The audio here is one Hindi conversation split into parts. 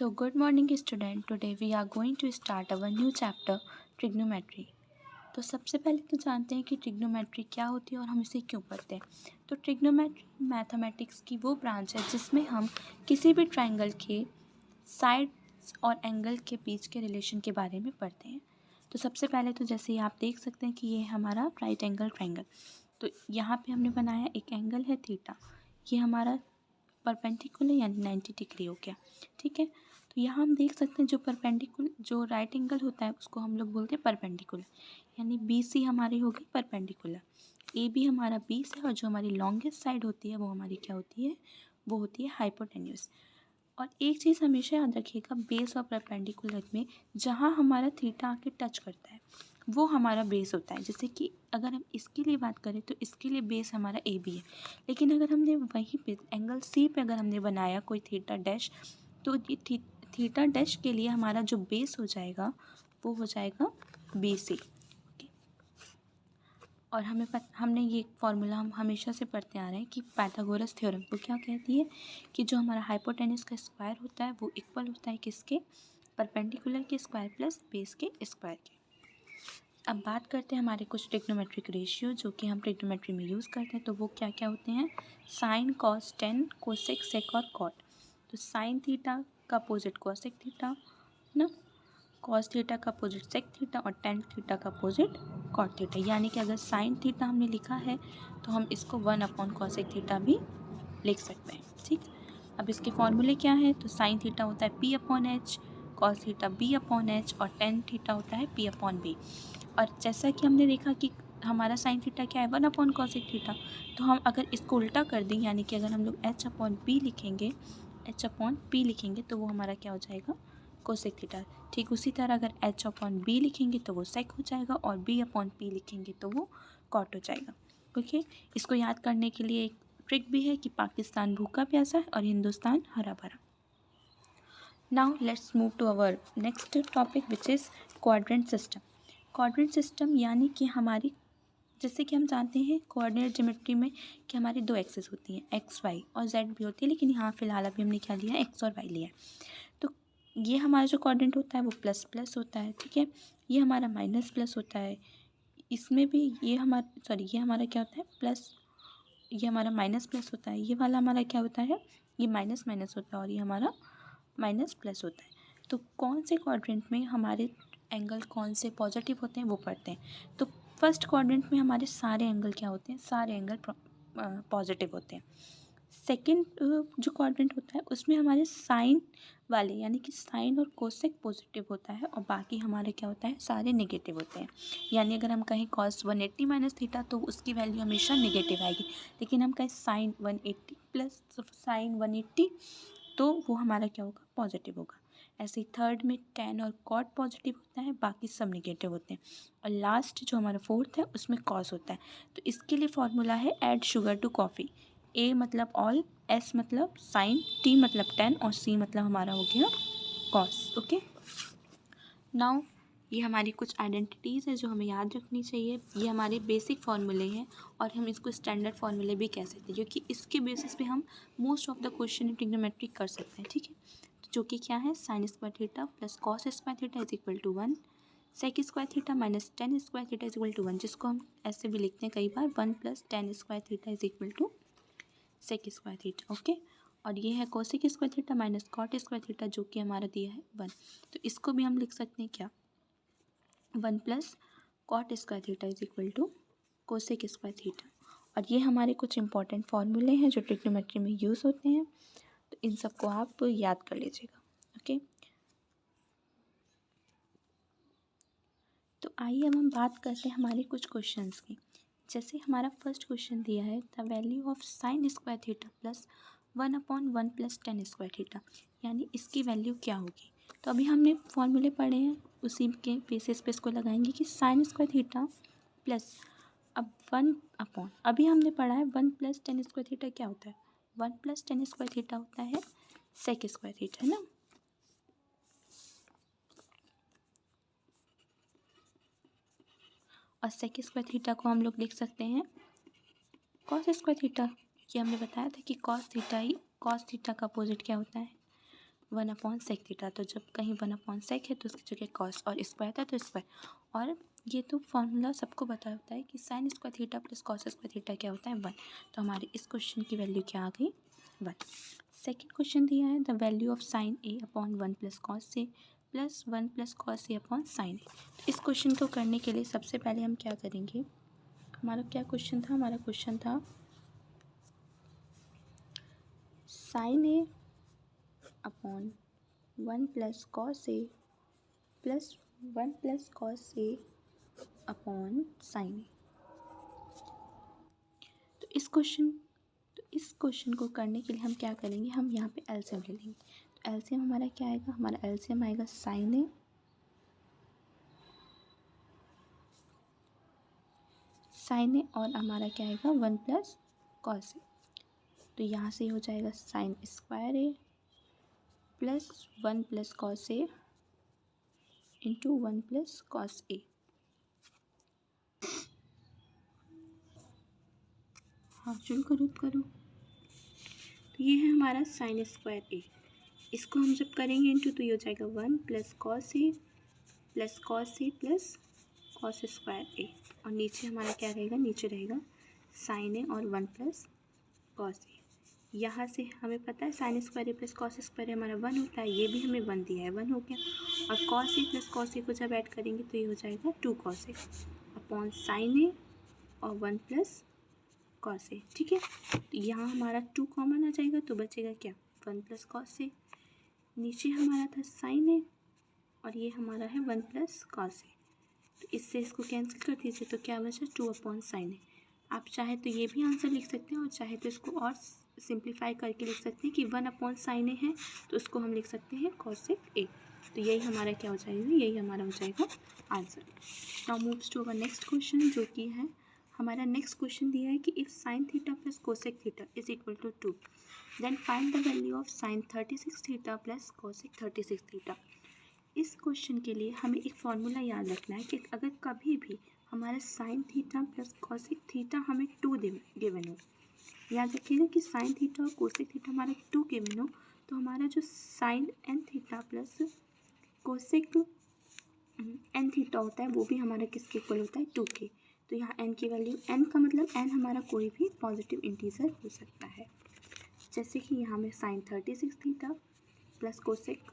So, good morning, student. Today we are going to start our new chapter, trigonometry. तो सबसे पहले तो जानते हैं कि ट्रिग्नोमेट्री क्या होती है और हम इसे क्यों पढ़ते हैं। तो ट्रिग्नोमेट्री मैथमेटिक्स की वो ब्रांच है जिसमें हम किसी भी ट्रायंगल के साइड्स और एंगल के बीच के रिलेशन के बारे में पढ़ते हैं। तो सबसे पहले तो जैसे आप देख सकते हैं कि ये हमारा राइट एंगल ट्रायंगल। तो यहाँ पे हमने बनाया एक एंगल है थीटा, ये हमारा परपेंडिकुलर यानी 90 डिग्री हो गया। ठीक है, तो यहाँ हम देख सकते हैं जो राइट एंगल होता है उसको हम लोग बोलते हैं परपेंडिकुलर, यानी बी सी हमारी होगी परपेंडिकुलर, ए बी हमारा बीस है और जो हमारी लॉन्गेस्ट साइड होती है वो हमारी क्या होती है, वो होती है हाइपोटेन्यूस। और एक चीज़ हमेशा याद रखिएगा, बेस और परपेंडिकुलर में जहाँ हमारा थीटा आके टच करता है वो हमारा बेस होता है। जैसे कि अगर हम इसके लिए बात करें तो इसके लिए बेस हमारा ए बी है, लेकिन अगर हमने वहीं पे एंगल सी पे अगर हमने बनाया कोई थीटा डैश, तो ये थीटा डैश के लिए हमारा जो बेस हो जाएगा वो हो जाएगा बी सी। और हमने ये फॉर्मूला हम हमेशा से पढ़ते आ रहे हैं कि पाइथागोरस थ्योरम वो क्या कहती है कि जो हमारा हाइपोटेन्यूस का स्क्वायर होता है वो इक्वल होता है किसके, परपेंडिकुलर के स्क्वायर प्लस बेस के स्क्वायर के। अब बात करते हैं हमारे कुछ ट्रिग्नोमेट्रिक रेशियो जो कि हम ट्रिग्नोमेट्री में यूज़ करते हैं। तो वो क्या क्या होते हैं, sine cos tan cosec sec और कॉट। तो साइन थीटा का अपोजिट कोसेक थीटा ना, कॉस थीटा का अपोजिट सेक थीटा और टेन थीटा का अपोजिट कॉट थीटा। यानी कि अगर साइन थीटा हमने लिखा है तो हम इसको 1/cosec थीटा भी लिख सकते हैं। ठीक, अब इसके फॉर्मूले क्या है, तो साइन थीटा होता है P/H, कॉस थीटा B/H और टेन थीटा होता है P/B। और जैसा कि हमने देखा कि हमारा साइन थीटा क्या है 1/cosec थीटा, तो हम अगर इसको उल्टा कर दें यानी कि अगर हम लोग H/P लिखेंगे तो वो हमारा क्या हो जाएगा, कोसेक थीटा। ठीक उसी तरह अगर H/B लिखेंगे तो वो सेक हो जाएगा और B/P लिखेंगे तो वो कॉट हो जाएगा। ओके, इसको याद करने के लिए एक ट्रिक भी है कि पाकिस्तान भूखा प्यासा है और हिंदुस्तान हरा भरा। Now let's move to our next topic which is quadrant system. Quadrant system यानी कि हमारी, जैसे कि हम जानते हैं कोऑर्डिनेट ज्योमेट्री में कि हमारी दो एक्सेस होती हैं, एक्स वाई और जेड भी होती है, लेकिन यहाँ फिलहाल अभी हमने क्या लिया है, एक्स और वाई लिया है। तो ये हमारा जो कोऑर्डिनेट होता है वो प्लस प्लस होता है। ठीक है, ये हमारा माइनस प्लस होता है, इसमें भी ये हमारा क्या होता है प्लस, ये हमारा माइनस प्लस होता है, ये वाला हमारा क्या होता है, ये माइनस माइनस होता है और ये हमारा माइनस प्लस होता है। तो कौन से क्वाड्रेंट में हमारे एंगल कौन से पॉजिटिव होते हैं वो पढ़ते हैं। तो फर्स्ट क्वाड्रेंट में हमारे सारे एंगल क्या होते हैं, सारे एंगल पॉजिटिव होते हैं। सेकंड जो क्वाड्रेंट होता है उसमें हमारे साइन वाले यानी कि साइन और कोसेक पॉजिटिव होता है और बाकी हमारे क्या होता है, सारे नेगेटिव होते हैं। यानी अगर हम कहें cos 180 माइनस थीटा तो उसकी वैल्यू हमेशा नेगेटिव आएगी, लेकिन हम कहें साइन 180 प्लस साइन 180 तो वो हमारा क्या होगा, पॉजिटिव होगा। ऐसे ही थर्ड में tan और cot पॉजिटिव होता है, बाकी सब नेगेटिव होते हैं। और लास्ट जो हमारा फोर्थ है उसमें cos होता है। तो इसके लिए फॉर्मूला है add sugar to coffee. A मतलब ऑल, S मतलब साइन, T मतलब tan और C मतलब हमारा हो गया cos। ओके, नाउ ये हमारी कुछ आइडेंटिटीज़ है जो हमें याद रखनी चाहिए। ये हमारे बेसिक फार्मूले हैं और हम इसको स्टैंडर्ड फार्मूले भी कह सकते हैं, क्योंकि इसके बेसिस पे हम most of the question in trigonometry कर सकते हैं। ठीक है, तो जो कि क्या है, sine square theta plus cos square theta is equal to 1, sec square theta minus tan square theta is equal to 1, जिसको हम ऐसे भी लिखते हैं कई बार 1 plus tan square theta is equal to sec square theta. Okay, और ये है cosec square theta minus cot square theta जो कि हमारा दिया है 1। तो इसको भी हम लिख सकते हैं क्या, 1 plus cot square theta is equal to cosec square theta. और ये हमारे कुछ इंपॉर्टेंट फार्मूले हैं जो ट्रिग्नोमेट्री में यूज़ होते हैं, तो इन सबको आप याद कर लीजिएगा। ओके, तो आइए अब हम बात करते हैं हमारे कुछ क्वेश्चंस की। जैसे हमारा फर्स्ट क्वेश्चन दिया है, the value of sign square theta plus 1/1 plus tan square theta, यानी इसकी वैल्यू क्या होगी। तो अभी हमने फॉर्मूले पढ़े हैं, उसी के बेसिस पे इसको लगाएंगे कि साइन स्क्वायर थीटा प्लस, अब 1/, अभी हमने पढ़ा है 1 प्लस टेन स्क्वायर थीटा क्या होता है, 1 प्लस टेन स्क्वायर थीटा होता है सेक स्क्वायर थीटा, है ना। और सेक स्क्वायर थीटा को हम लोग लिख सकते हैं कॉस स्क्वायर थीटा, ये हमने बताया था कि कॉस थीटा का अपोजिट क्या होता है, 1/sec थीटा। तो जब कहीं 1/sec है तो उसकी जगह कॉस, और स्क्वायर था तो स्क्वायर। और ये तो फॉर्मूला सबको पता होता है कि sign square theta plus cos square theta क्या होता है, 1। तो हमारे इस क्वेश्चन की वैल्यू क्या आ गई, 1। सेकेंड क्वेश्चन दिया है the value of sine A upon 1 plus cos A plus 1 plus cos A upon sine A. इस क्वेश्चन को करने के लिए सबसे पहले हम क्या करेंगे, हमारा क्या क्वेश्चन था, हमारा क्वेश्चन था sign A upon 1 plus cos A plus 1 plus cos A upon sine ए। तो इस क्वेश्चन को करने के लिए हम क्या करेंगे, हम यहाँ पे एलसीएम ले लेंगे। तो एलसीएम हमारा क्या आएगा, हमारा एलसीएम आएगा साइन ए और हमारा क्या आएगा 1 प्लस कॉस ए। तो यहाँ से हो जाएगा साइन स्क्वायर ए प्लस 1 प्लस कॉस ए इंटू 1 प्लस कॉस ए। हाँ शुरू करो। तो ये है हमारा साइन स्क्वायर ए, इसको हम जब करेंगे इंटू तो ये हो जाएगा 1 plus cos A plus cos A plus cos square ए। और नीचे हमारा क्या रहेगा, नीचे रहेगा साइन ए और 1 प्लस कॉस ए। यहाँ से हमें पता है साइन स्क्वायर ए प्लस कॉस स्क्वायर ए हमारा 1 होता है, ये भी हमें 1 दिया है, 1 हो गया। और कॉस ए प्लस कॉस ए को जब ऐड करेंगे तो ये हो जाएगा 2 कॉस ए अपॉन साइन ए और 1 प्लस कॉस ए। ठीक है, तो यहाँ हमारा 2 कॉमन आ जाएगा तो बचेगा क्या, 1 प्लस कॉस ए। नीचे हमारा था साइन ए और ये हमारा है 1 प्लस कॉस ए। तो इससे इसको कैंसिल कर दीजिए तो क्या बचा, 2 अपॉन साइन ए। आप चाहे तो ये भी आंसर लिख सकते हैं और चाहे तो इसको और सिंप्लीफाई करके लिख सकते हैं कि 1 अपॉन साइन ए है तो उसको हम लिख सकते हैं कॉसेक ए। तो यही हमारा क्या हो जाएगा, यही हमारा हो जाएगा answer. Now moves to our next question, जो कि है हमारा नेक्स्ट क्वेश्चन दिया है कि if sine theta plus cosec theta is equal to 2 then find the value of sine 36 theta plus cosec 36 theta. इस क्वेश्चन के लिए हमें एक फॉर्मूला याद रखना है कि अगर कभी भी हमारा sine theta plus cosec theta हमें 2 गिवन हो, याद रखिएगा कि साइन थीटा और कोसेक थीटा हमारा 2 गिवन हो, तो हमारा जो sine n theta plus cosec n theta होता है वो भी हमारा किसके इक्वल होता है, 2 के। तो यहाँ एन की वैल्यू, एन का मतलब एन हमारा कोई भी पॉजिटिव इंटीजर हो सकता है। जैसे कि यहाँ में sine 36 theta plus cosec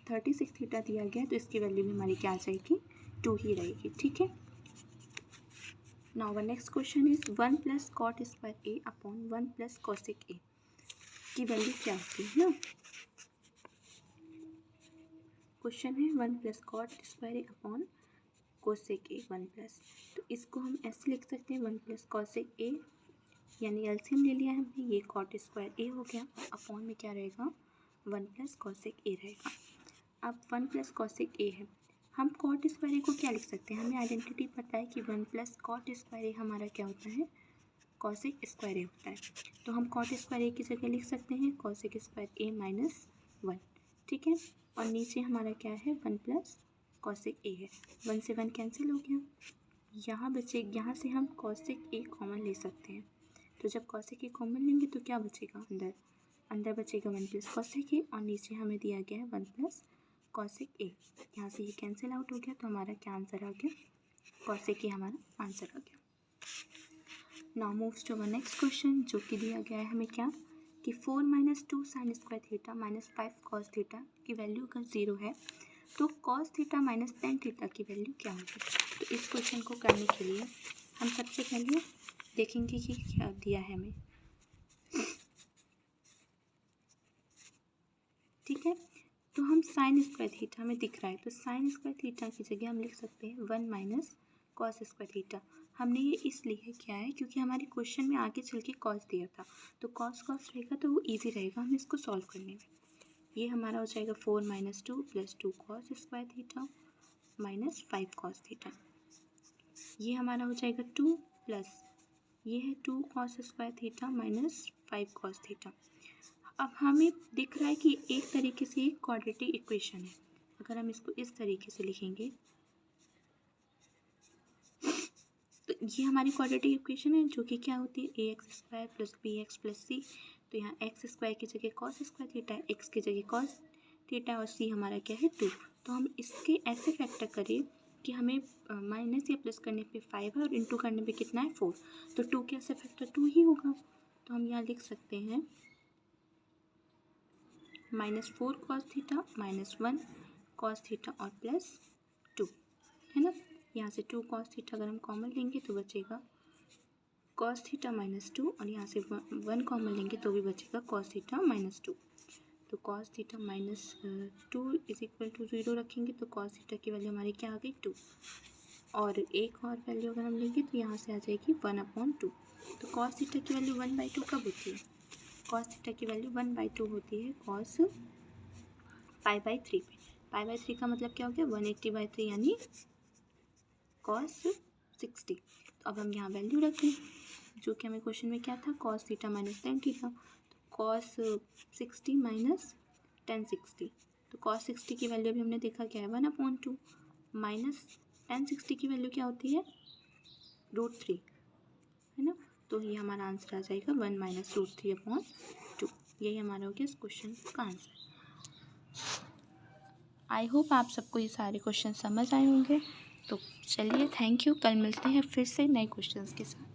36 theta दिया गया, तो इसकी वैल्यू भी हमारी क्या आ जाएगी, 2 ही रहेगी। ठीक है, now our next question is 1 plus cot square A upon 1 plus cosec A की वैल्यू क्या होती है ना। क्वेश्चन है 1 plus cot square A upon cosec A 1 plus, तो इसको हम ऐसे लिख सकते हैं 1 प्लस कोसेक ए, यानी एलसीएम ले लिया हमने, ये कॉट स्क्वायर ए हो गया और अपॉन में क्या रहेगा 1 प्लस कोसेक ए रहेगा। अब 1 प्लस कोसेक ए है, हम कॉट स्क्वायर ए को क्या लिख सकते हैं, हमें आइडेंटिटी पता है कि 1 प्लस कॉट स्क्वायर ए हमारा क्या होता है, कोसेक स्क्वायर ए होता है। तो हम कॉट स्क्वायर ए की जगह लिख सकते हैं कोसेक स्क्वायर ए माइनस 1। ठीक है, और नीचे हमारा क्या है 1 प्लस कोसेक ए है, 1 से 1 कैंसिल हो गया, यहाँ बचे, यहाँ से हम कोसेक ए कॉमन ले सकते हैं। तो जब कोसेक ए कॉमन लेंगे तो क्या बचेगा, अंदर बचेगा 1 प्लस कोसेक ए और नीचे हमें दिया गया है 1 प्लस कोसेक ए। यहाँ से ये कैंसिल आउट हो गया तो हमारा क्या आंसर आ गया, कोसेक ए हमारा आंसर आ गया। Now moves to our next question, जो कि दिया गया है हमें क्या, कि 4 minus 2 sine square theta minus 5 cos theta की वैल्यू अगर 0 है तो cos theta minus tan theta की वैल्यू क्या होगी। तो इस क्वेश्चन को करने के लिए हम सबसे पहले देखेंगे कि क्या दिया है हमें। ठीक है, तो हम साइन स्क्वायर थीटा हमें दिख रहा है, तो साइन स्क्वायर थीटा की जगह हम लिख सकते हैं 1 माइनस कॉस स्क्वायर थीटा। हमने ये इसलिए किया है क्योंकि हमारे क्वेश्चन में आगे चल के कॉस दिया था, तो कॉस रहेगा तो वो ईजी रहेगा हमें इसको सॉल्व करने में। ये हमारा हो जाएगा 4 minus 2 plus 2 cos square theta minus 5 cos theta. ये हमारा हो जाएगा 2 प्लस ये है 2 cos square theta minus 5 cos theta. अब हमें दिख रहा है कि एक तरीके से एक क्वाड्रेटिक इक्वेशन है, अगर हम इसको इस तरीके से लिखेंगे तो ये हमारी क्वाड्रेटिक इक्वेशन है, जो कि क्या होती है, A x square plus B x plus C तो यहाँ एक्स स्क्वायर की जगह कॉस स्क्वायर थीटा है, एक्स की जगह कॉस थीटा और सी हमारा क्या है 2। तो हम इसके ऐसे फैक्टर करें कि हमें माइनस या प्लस करने पे 5 है और इंटू करने पे कितना है 4। तो 2 के ऐसे फैक्टर 2 ही होगा। तो हम यहाँ लिख सकते हैं -4 कॉस थीटा -1 कॉस थीटा और +2, है ना। यहाँ से 2 कॉस थीटा अगर हम कॉमन लेंगे तो बचेगा कॉस थीटा -2 और यहाँ से 1 कॉमन लेंगे तो भी बचेगा कॉस थीटा -2। तो cos theta -2 is equal to 0 रखेंगे तो कॉस थीटा की वैल्यू हमारी क्या आ गई 2। और एक और वैल्यू अगर हम लेंगे तो यहाँ से आ जाएगी 1/2। तो कॉस थीटा की वैल्यू 1/2 कब होती है? कॉस थीटा की वैल्यू 1/2 होती है कॉस π/3 पे। π/3 का मतलब क्या हो गया 180/3 यानी कॉस 60। तो अब हम यहाँ वैल्यू रख दें जो कि हमें क्वेश्चन में क्या था कॉस थीटा -tan थीटा। तो कॉस 60 माइनस tan 60। तो कॉस 60 की वैल्यू अभी हमने देखा क्या है 1/2 माइनस tan 60 की वैल्यू क्या होती है √3, है ना। तो ये हमारा आंसर आ जाएगा 1 - √3/2। यही हमारा हो गया इस क्वेश्चन का आंसर। आई होप आप सबको ये सारे क्वेश्चन समझ आए होंगे। तो चलिए थैंक यू, कल मिलते हैं फिर से नए क्वेश्चंस के साथ।